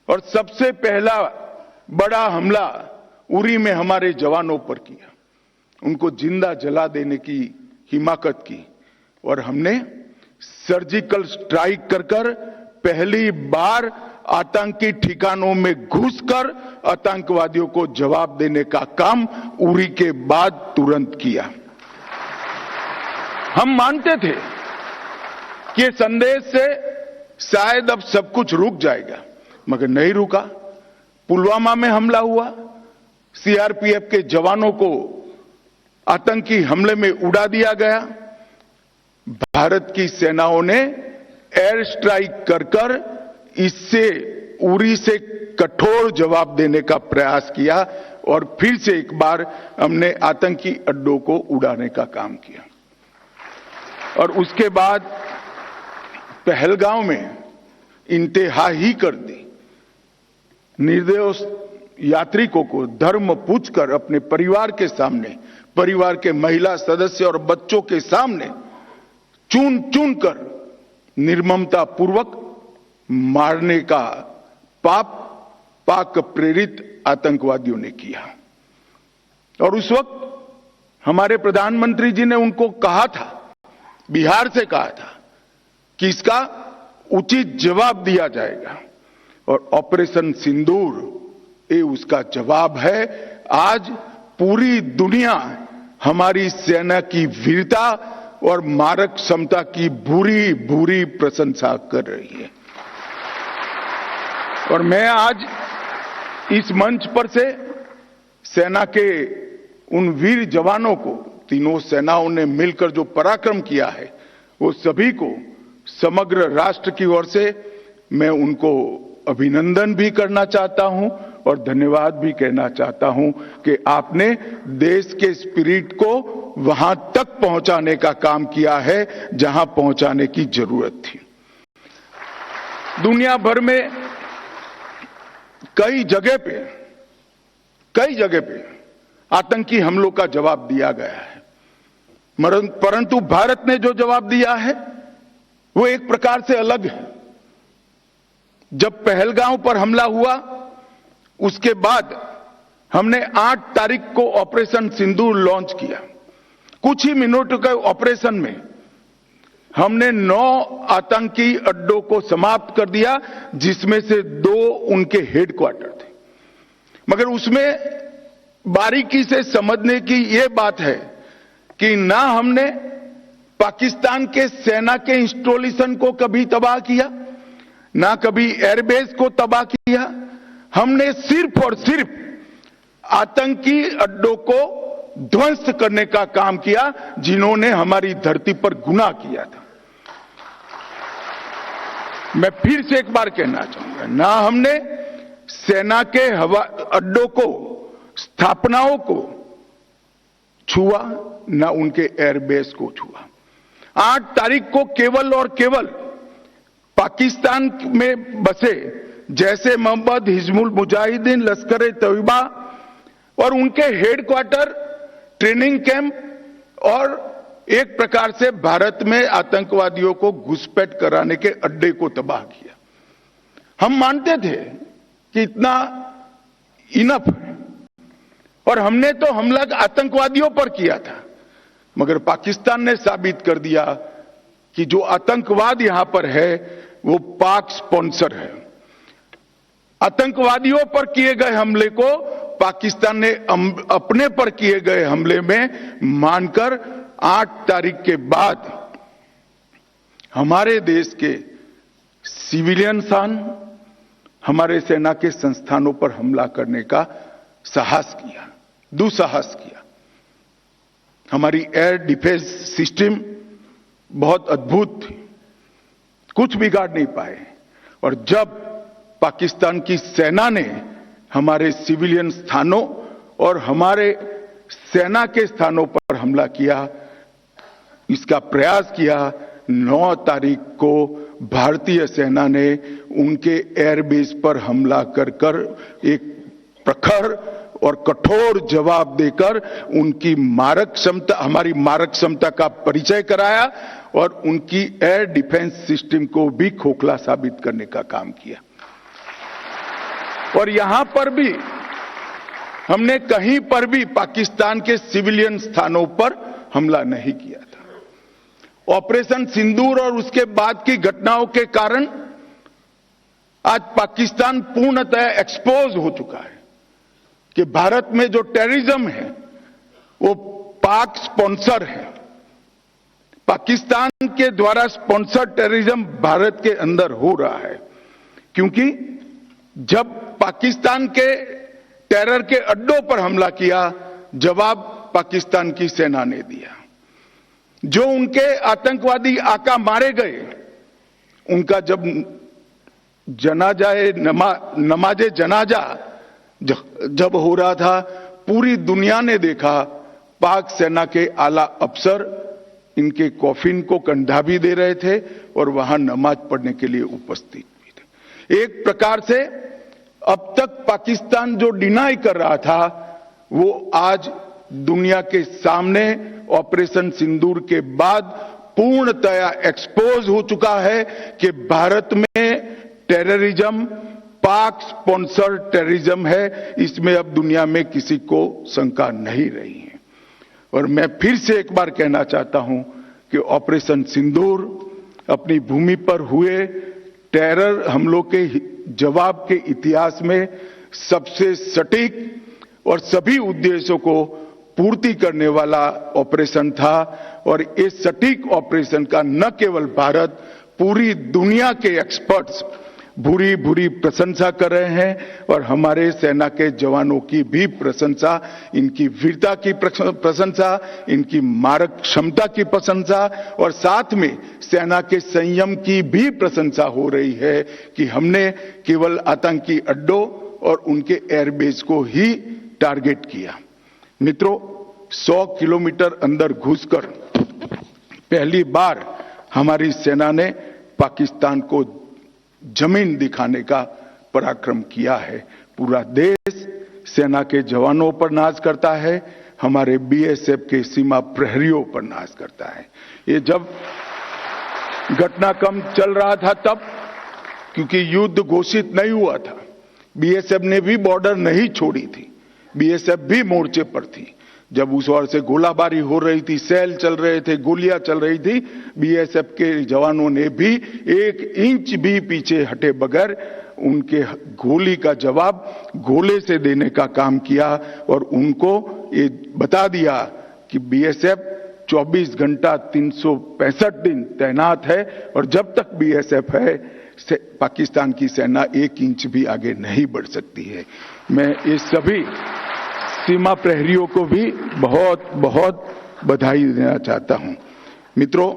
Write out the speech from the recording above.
और सबसे पहला बड़ा हमला उरी में हमारे जवानों पर किया, उनको जिंदा जला देने की हिमाकत की और हमने सर्जिकल स्ट्राइक कर पहली बार आतंकी ठिकानों में घुसकर आतंकवादियों को जवाब देने का काम उरी के बाद तुरंत किया। हम मानते थे कि ये संदेश से शायद अब सब कुछ रुक जाएगा, मगर नहीं रुका। पुलवामा में हमला हुआ, सीआरपीएफ के जवानों को आतंकी हमले में उड़ा दिया गया। भारत की सेनाओं ने एयर स्ट्राइक कर इससे उरी से कठोर जवाब देने का प्रयास किया और फिर से एक बार हमने आतंकी अड्डों को उड़ाने का काम किया। और उसके बाद पहलगांव में इंतहा ही कर दी। निर्दोष यात्रिकों को धर्म पूछकर अपने परिवार के सामने, परिवार के महिला सदस्य और बच्चों के सामने चुन चुन कर निर्ममता पूर्वक मारने का पाप पाक प्रेरित आतंकवादियों ने किया। और उस वक्त हमारे प्रधानमंत्री जी ने उनको कहा था, बिहार से कहा था कि इसका उचित जवाब दिया जाएगा और ऑपरेशन सिंदूर ये उसका जवाब है। आज पूरी दुनिया हमारी सेना की वीरता और मारक क्षमता की भूरी भूरी प्रशंसा कर रही है। और मैं आज इस मंच पर से सेना के उन वीर जवानों को, तीनों सेनाओं ने मिलकर जो पराक्रम किया है, वो सभी को समग्र राष्ट्र की ओर से मैं उनको अभिनंदन भी करना चाहता हूं और धन्यवाद भी कहना चाहता हूं कि आपने देश के स्पिरिट को वहां तक पहुंचाने का काम किया है जहां पहुंचाने की जरूरत थी। दुनिया भर में कई जगह पे आतंकी हमलों का जवाब दिया गया है, परंतु भारत ने जो जवाब दिया है वो एक प्रकार से अलग है। जब पहलगांव पर हमला हुआ उसके बाद हमने 8 तारीख को ऑपरेशन सिंदूर लॉन्च किया। कुछ ही मिनटों के ऑपरेशन में हमने 9 आतंकी अड्डों को समाप्त कर दिया, जिसमें से 2 उनके हेडक्वार्टर थे। मगर उसमें बारीकी से समझने की यह बात है कि ना हमने पाकिस्तान के सेना के इंस्टॉलेशन को कभी तबाह किया, ना कभी एयरबेस को तबाह किया। हमने सिर्फ और सिर्फ आतंकी अड्डों को ध्वंस करने का काम किया, जिन्होंने हमारी धरती पर गुनाह किया था। मैं फिर से एक बार कहना चाहूंगा, ना हमने सेना के हवा अड्डों को, स्थापनाओं को छुआ, ना उनके एयरबेस को छुआ। 8 तारीख को केवल और केवल पाकिस्तान में बसे जैसे मोहम्मद, हिजबुल मुजाहिदीन, लश्कर ए तैयबा और उनके हेडक्वार्टर, ट्रेनिंग कैंप और एक प्रकार से भारत में आतंकवादियों को घुसपैठ कराने के अड्डे को तबाह किया। हम मानते थे कि इतना इनफ है और हमने तो हमला आतंकवादियों पर किया था, मगर पाकिस्तान ने साबित कर दिया कि जो आतंकवाद यहां पर है वो पाक स्पॉन्सर है। आतंकवादियों पर किए गए हमले को पाकिस्तान ने अपने पर किए गए हमले में मानकर 8 तारीख के बाद हमारे देश के सिविलियन सान, हमारे सेना के संस्थानों पर हमला करने का साहस किया, दुस्साहस किया। हमारी एयर डिफेंस सिस्टम बहुत अद्भुत थी, कुछ बिगाड़ नहीं पाए। और जब पाकिस्तान की सेना ने हमारे सिविलियन स्थानों और हमारे सेना के स्थानों पर हमला किया, इसका प्रयास किया, 9 तारीख को भारतीय सेना ने उनके एयरबेस पर हमला कर एक प्रखर और कठोर जवाब देकर उनकी मारक क्षमता, हमारी मारक क्षमता का परिचय कराया और उनकी एयर डिफेंस सिस्टम को भी खोखला साबित करने का काम किया। और यहां पर भी हमने कहीं पर भी पाकिस्तान के सिविलियन स्थानों पर हमला नहीं किया था। ऑपरेशन सिंदूर और उसके बाद की घटनाओं के कारण आज पाकिस्तान पूर्णतः एक्सपोज हो चुका है कि भारत में जो टेररिज्म है वो पाक स्पॉन्सर है। पाकिस्तान के द्वारा स्पॉन्सर टेररिज्म भारत के अंदर हो रहा है, क्योंकि जब पाकिस्तान के टेरर के अड्डों पर हमला किया, जवाब पाकिस्तान की सेना ने दिया। जो उनके आतंकवादी आका मारे गए, उनका जब नमाजे जनाजा जब हो रहा था, पूरी दुनिया ने देखा पाक सेना के आला अफसर इनके कॉफिन को कंधा भी दे रहे थे और वहां नमाज पढ़ने के लिए उपस्थित भी थे। एक प्रकार से अब तक पाकिस्तान जो डिनाई कर रहा था, वो आज दुनिया के सामने ऑपरेशन सिंदूर के बाद पूर्णतया एक्सपोज हो चुका है कि भारत में टेररिज्म पाक स्पॉन्सर टेररिज्म है। इसमें अब दुनिया में किसी को शंका नहीं रही है। और मैं फिर से एक बार कहना चाहता हूं कि ऑपरेशन सिंदूर अपनी भूमि पर हुए टेरर हमलों के जवाब के इतिहास में सबसे सटीक और सभी उद्देश्यों को पूर्ति करने वाला ऑपरेशन था। और इस सटीक ऑपरेशन का न केवल भारत, पूरी दुनिया के एक्सपर्ट्स भूरी भूरी प्रशंसा कर रहे हैं और हमारे सेना के जवानों की भी प्रशंसा, इनकी वीरता की प्रशंसा, इनकी मारक क्षमता की प्रशंसा और साथ में सेना के संयम की भी प्रशंसा हो रही है कि हमने केवल आतंकी अड्डों और उनके एयरबेस को ही टारगेट किया। मित्रों, 100 किलोमीटर अंदर घुसकर पहली बार हमारी सेना ने पाकिस्तान को जमीन दिखाने का पराक्रम किया है। पूरा देश सेना के जवानों पर नाज करता है, हमारे बीएसएफ के सीमा प्रहरियों पर नाज करता है। ये जब घटनाक्रम चल रहा था तब, क्योंकि युद्ध घोषित नहीं हुआ था, बीएसएफ ने भी बॉर्डर नहीं छोड़ी थी, बीएसएफ भी मोर्चे पर थी। जब उस ओर से गोलाबारी हो रही थी, सेल चल रहे थे, गोलियां चल रही थी, बीएसएफ के जवानों ने भी 1 इंच भी पीछे हटे बगैर उनके गोली का जवाब गोले से देने का काम किया और उनको ये बता दिया कि बीएसएफ 24 घंटा 365 दिन तैनात है और जब तक बीएसएफ है पाकिस्तान की सेना 1 इंच भी आगे नहीं बढ़ सकती है। मैं ये सभी सीमा प्रहरियों को भी बहुत बहुत बधाई देना चाहता हूं। मित्रों,